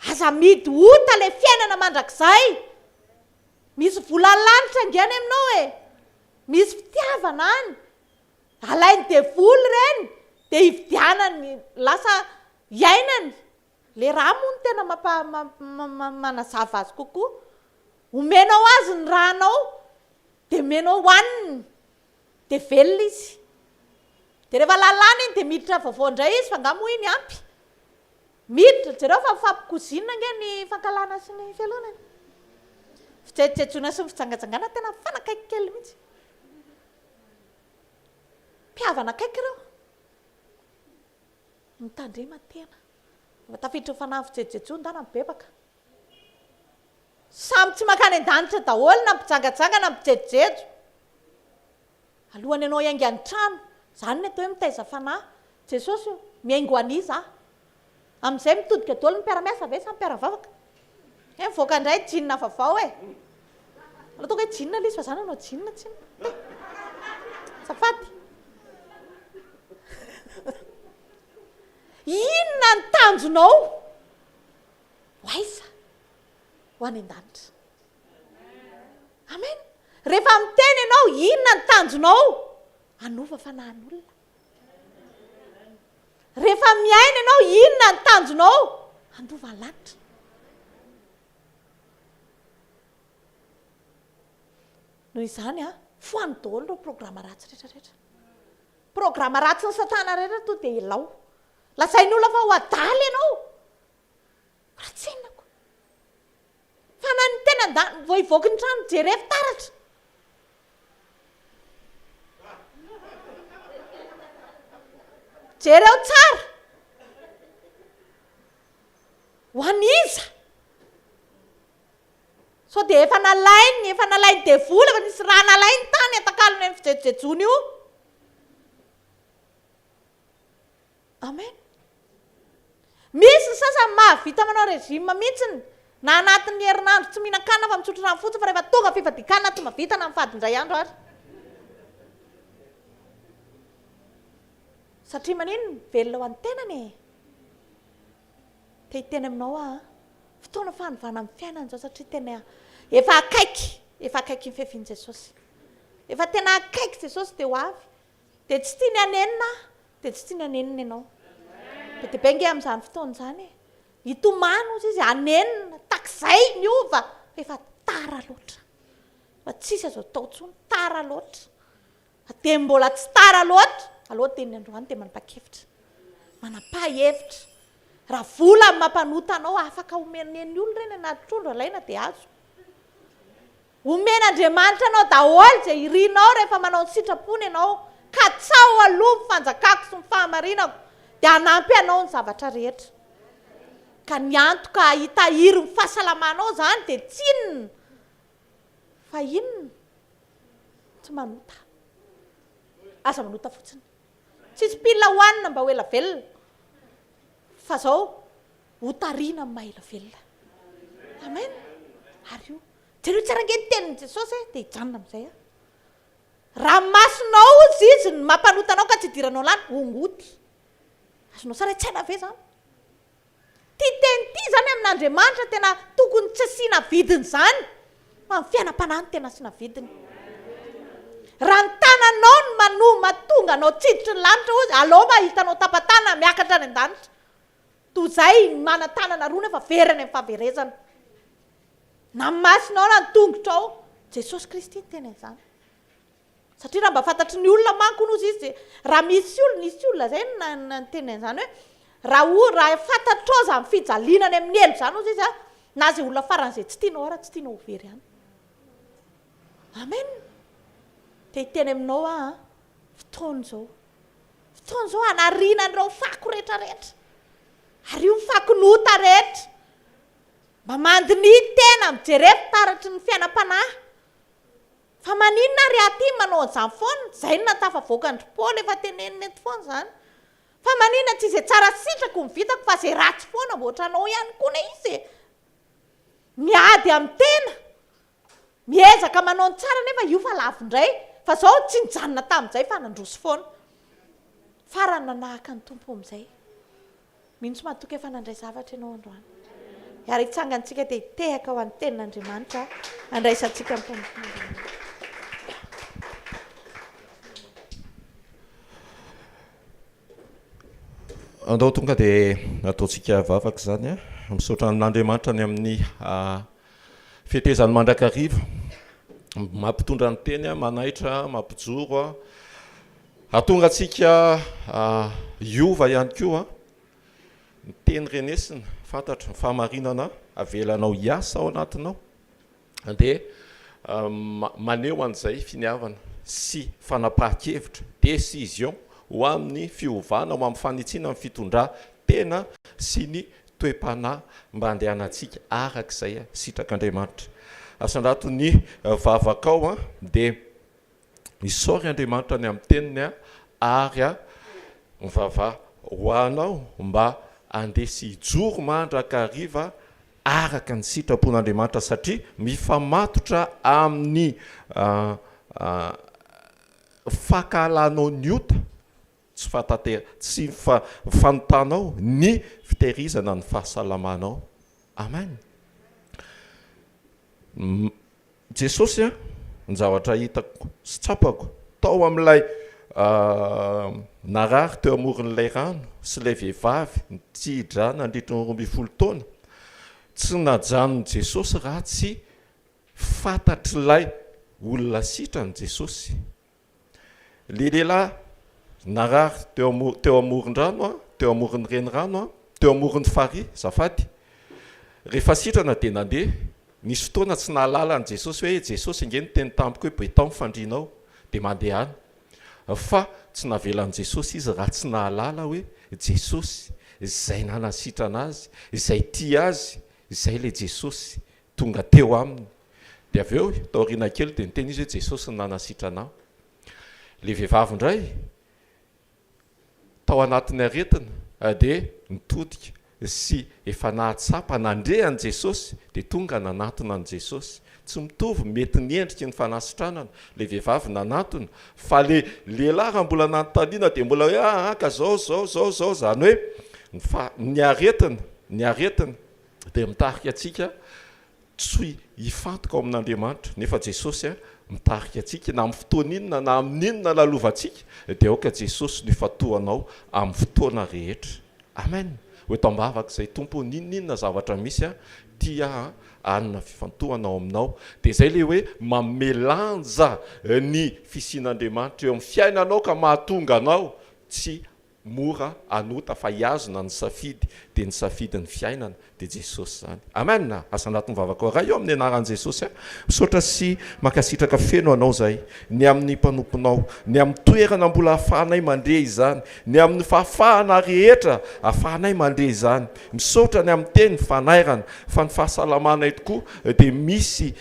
aza midy ota le fiainana mandrakizay. Misy vola lanitra ngeny aminao e, misy fitiavana any, alainy devoly reny dia hividianany lasa iainany. Le raha moa no tena manazava azy kokoa. Omenao azy ny rahanao dia menao hoaniny dia velona izy. Dia rehefa lalàna iny dia miditra vaovao indray izy fa ngamo iny ampy. Miditra jereo fa mifampikozina nge ny fankalana sy ny fialonany. Fijejejona sy ny fijangajangana tena fanakaiky kely mihitsy. Mpihavana akaiky ireo. Mitandrema tena. Tafiditra ny fanahy fijejejo ndana mibebaka. Samy tsy makany an-danitra daholo na mpijangajanga na mpijejejo. Alohany ianao hainga ny trano, zany ny atao hoe mitaiza fanahy. Jesosy io, miaingo an'i za. Amin'izay mitodika daholo ny mpiara-miasa ve sa mpiara-vavaka? Mivoaka indray jinina vaovao e. Ala tonga hoe jinina le izy fa zany anao jinina tsy ny. Safady. Inona ny tanjonao? Hoaiza ho any an-danitra. Amen. Rehefa miteny ianao inona ny tanjonao? Anova fanahin'olona. Rehefa miaina ianao inona ny tanjonao? Andova ny lanitra. Noho izany foany daholo ireo programa ratsy rehetrarehetra. Programa ratsy ny satana rehetra to dia ilao. Lasainy olona fa ho adaly ianao. Ratsenako. Fa na ny tena vao hivoaka ny trano jereo fitaratra. Jereo tsara. Ho aniza. So dia efa nalainy devoly, efa nisy raha nalainy tany atakalony ny fijejejony io. Amen. Misy ny sasany mahavita manao rejima mihitsiny, na anatin'ny herinandro tsy mihinan-kanina fa mitsotro rano fotsiny, fa rehefa tonga fivadikana tsy mahavita na mifady indray andro ary. Satria manino velona ho an'ny tenany e. Te hiteny aminao fotoana fanovana amin'ny fiainana zao satria tena efa akaiky ny fefin'i Jesosy. Efa tena akaiky Jesosy dia ho avy. Dia tsy tiany hanenina, dia tsy tiany hanenina ianao. Dia benga amin'izany fotoana izany e. Hitomano izy hanenina takizay ny ova efa tara loatra. Fa tsisy azo atao intsony, tara loatra. Dia mbola tsy tara loatra, aloha teny androany dia manapa-kevitra. Manapa-hevitra. Raha vola amin'ny mampanota anao afaka omen'ny olona ireny anaty trondro alaina dia azo. Omen'Andriamanitra anao daholo izay irinao rehefa manao ny sitrapony ianao, ka tsao aloha ny fanjakako sy ny fahamarinako dia hanampy anao ny zavatra rehetra. Ka ny antoka hitahiry ny fahasalamanao zany dia tsy inona fa inona? Tsy manota. Aza manota fotsiny. Tsisy pilina hoanina mba ho ela velona. Fa zao hotariana amin'ny maha ela velona. Amen. Ary io jereo tsara nge ny tenin'i Jesosy dia hijanona amin'izay. Raha masonao izy ny mampanotanao ka tsy hidiranao lany, ongoty. Azonao sara tsaina ve zany? Ty teny ty zany amin'Andriamanitra tena tokony tsy asiana vidiny zany. fa ny fiainam-panahy ny tena asiana vidiny. Raha ny tananao no manoma tonga anao tsiditry ny lanitra ozy, aleo mba hitanao tapatana miakatra any an-danitra. Toy izay mana-tanana roa nefa veriny amin'ny fahaverezana. Na ny masinao na ny tongotrao, Jesosy Kristy ny tena izany. Satria raha mba fantatry ny olona manko nozy izy, raha misy olona zay ny tena izany hoe raha fantatrao za amin'ny fijalinany amin'ny elo izany ozy izy na zay olona faran'izay tsy tianao ara tsy tianao ho very ihany. Amen. Te hiteny aminao fotoana zao hanariana an'ireo fako rehetrarehetra. Ary io fakonota rehetra. Mba mandiny tena mijerevy taratry ny fiainam-panahy. Fa maninona ry aty manao an'izany foana, izay no natafavoakandry Paoly efa teneniny eto foana izany. Fa maninona tsy izay tsara sitrako ny vitako fa izay ratsy foana mba ohatranao ihany koa ne izy. Miady amin'ny tena. Miezaka manao ny tsara nefa io fa lavindray. Fa izao tsy nijanona tamin'izay fa nandroso foana. Farany nanahaka ny tompo amin'izay. Mihitsy matoka efa nandray zavatra ianao androany. Ary hitsangantsika dia hitehaka ho an'ny tenin'Andriamanitra andraisantsika amin'ny mpanompon'Andriamanitra. Andao tonga dia ataontsika vavaka izany misaotra n'Andriamanitra ny amin'ny fetezany mandrakariva, mampitondra ny teny manaitra, mampijoro atonga antsika iova ihany koa ny teny renesina fantatra fahamarinana avelanao hiasa ao anatinao dia maneho an'izay finiavana sy fanapahan-kevitra décision ho amin'ny fiovana ho amin'ny fanitsina amin'ny fitondrà tena sy ny toe-panahy mba andehanantsika arak'izay sitrak'Andriamanitra. Asandrato ny vavakao dia misaory Andriamanitra ny amin'ny teniny ary mivava hoanao mba andesy hijoro mandrakariva araka ny sitrapon'Andriamanitra satria mifamatotra amin'ny fakalanao ny ota tsy fanotanao ny fitehirizana ny fahasalamanao. Amen. Jesosy ny zavatra hitako sy tsapako tao amin'ilay narary teo amoron'ilay rano sy ilay vehivavy nitsidra nandritry ny 12 taona tsy najanony Jesosy raha tsy fantatry ilay olona sitrany Jesosy. Le lehilahy narary teo amoron-drano teo amoron'ny renirano teo amoron'ny farihy zafady rehefa sitrana dia nandeha nisy fotoana tsy nahalala ny Jesosy hoe Jesosy ingeny teny tampoko hoe betao mifandrinao dia mandeha any fa tsy navelan'i Jesosy izy raha tsy nahalala hoe Jesosy izay nanasitrana azy izay tia azy izay le Jesosy tonga teo aminy dia avy eo taoriana kely dia niteny izy hoe Jesosy ny nanasitrana. Le vehivavy indray tao anatin'ny aretina dia nitodika sy efa nahatsapa nandrehan Jesosy dia tonga nanatona an Jesosy. Tsy mitovy mety niendriky ny fanasitranana le vehivavy nanatona fa le lehilahy raha mbola nanontaniana dia mbola hoe ka zao zany hoe ny aretina dia mitarika atsika tsy hifantoka ao amin'Andriamanitra nefa Jesosy mitarika atsika na amin'ny fotoana inona na amin'inona lalovantsika dia aoka Jesosy no ifatohanao amin'ny fotoana rehetra. Amen. Hoe tambavaka izay tompo ninninona zavatra misy tia anina fifantohanao aminao dia izay le hoe mamelanja ny fisian'Andriamanitra eo amin'ny fiainanao ka mahatonga anao tsy mora anota fa hiazona ny safidy dia ny safidy ny fiainana dia Jesosy zany. Amen. Asan'anaty mivavaka raha eo amin'ny anaran'i Jesosy misaotra sy makasitraka feno anao zay ny amin'ny mpanomponao ny amin'ny toerana mbola ahafahanay mandeha izany ny amin'ny fahafahana rehetra ahafahanay mandeha izany misaotra ny amin'ny teny fanairana fa ny fahasalamanay tokoa dia misy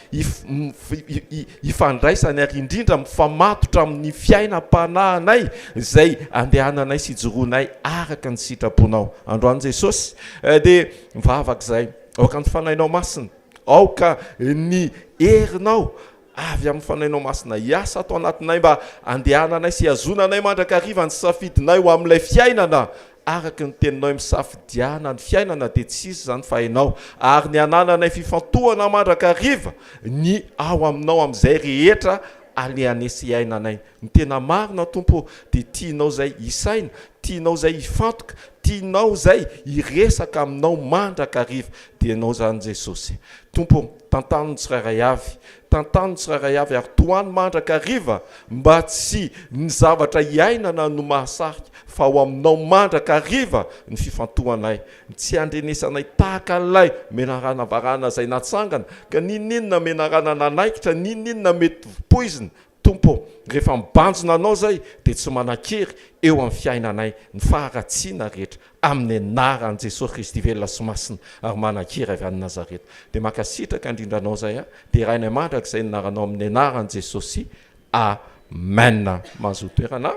ifandraisany ary indrindra mifamatotra amin'ny fiainam-panahinay izay andehananay sy ijoroanay araka ny sitraponao. Androany Jesosy dia mivavak'izay aoka ny fanainao masina aoka ny herinao avy amin'ny fanainao masina hiasa atao anatinay mba andehananay sy hazonanay mandrakariva ny safidinay ho amin'ilay fiainana araka ny teninao misafidiana ny fiainana dia tsisy zany fa hainao ary ny anananay fifantohana mandrakariva ny ao aminao amin'izay rehetra alehanesy ainanay. Ny tena marina tompo dia tianao zay isaina, tianao zay hifantoka, tianao zay hiresaka aminao mandrakariva dia ianao zany Jesosy. Tompo, tantany tsirairay avy, tantany tsirairay avy ary toany mandrakariva mba tsy ny zavatra hiainana no mahasarika fa ho aminao mandrakariva ny fifantohanay, tsy andrenesanay tahaka an'ilay menarana varana zay natsangana ka ninninona menarana nanaikitra, ninninona mety poizina. Tompo, rehefa mibanjona anao zay dia tsy manakery eo amin'ny fiainanay ny faharatsiana rehetra amin'ny anaran'i Jesosy Kristy velona sy masina ary manakery avy any Nazareta. Dia makasitraka indrindranao zay dia rainay mandraka izay naranao amin'ny anaran'i Jesosy. Amen. Mahazo toerana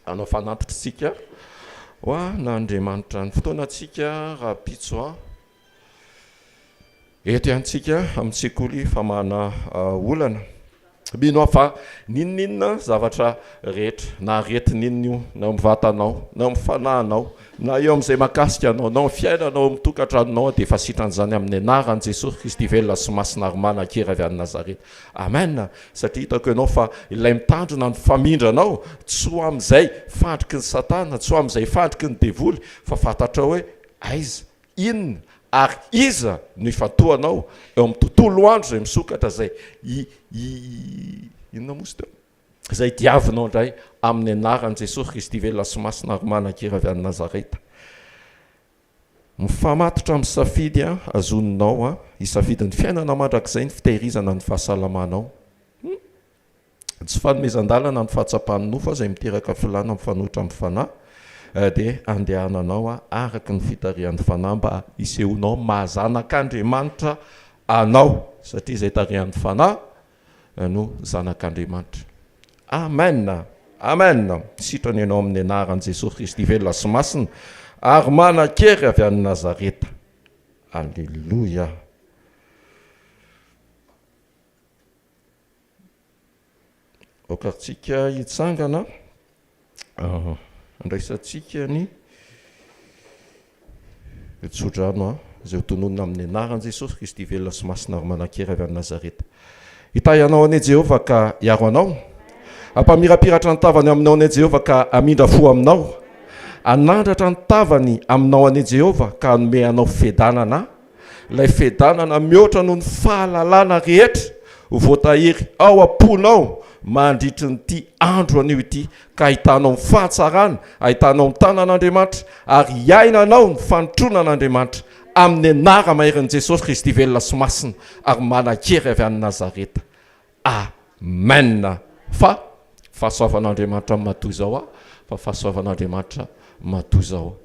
anao fanantitritsika hoa n'Andriamanitra ny fotoanantsika rapitso eto iantsika amin'ny sekoly famahana olana. Mino fa ninninona zavatra rehetra na aretininio na mivatanao na mifanahinao na eo amin'izay makasika anao na fiainanao mitokantranonao dia efa sitran'izany amin'ny anaran'i Jesosy Kristy velona sy masina ary manakery avy any Nazareta. Amen. Satria hitako ianao fa ilay mitandrina ny famindranao tsy ho amin'izay fandriky ny Satana, tsy ho amin'izay fandriky ny devoly fa fantatra hoe aiza, inona ary iza no ifantohanao eo amin'ny tontolo andro zay misokatra zay inona moa teo zay diavinao indray amin'ny anaran'i Jesosy Kristy velona sy masina ary manakery avy any Nazareta. Mifamatotra amin'ny safidy azoninao hisafidin'ny fiainana mandrakizay ny fitehirizana ny fahasalamanao. Tsy fanomezan-dalana ny fahatsapan'ny nofo zay miteraka filana mifanohitra amin'ny fanahy dia andehananao araka ny fitarihan'ny fanahy mba isehonao mahazanak'Andriamanitra anao satria izay tarihan'ny fanahy no zanak'Andriamanitra. Amen. Amen. Sitrany ianao amin'ny anaran'i Jesosy Kristy velona sy masina ary manakery avy any Nazareta. Alleluia. Okatsika hitsangana andraisantsika ny tsodrano izay hotononona amin'ny anaran'i Jesosy Kristy velona sy masina ary manakery avy any Nazareta. Hitayanao anie Jehovah ka hiaro anao, ampamirapiratra ny tavany aminao anie Jehovah ka amindra fo aminao, anandratra ny tavany aminao anie Jehovah ka hanome anao fiadanana, ilay fiadanana mihoatra noho ny fahalalana rehetra ho voatahiry ao am-ponao mandritry nyity andro anio ity ka ahitanao ny fahatsarana, ahitanao ny tanan'Andriamanitra ary hiainanao ny fanotrona an'Andriamanitra amin'ny anara maherin'i Jesosy Kristy velona sy masina ary manakery avy any Nazareta. Amen. Fa fahasoavan'Andriamanitra matoy zao fa fahasoavan'Andriamanitra matoy zao.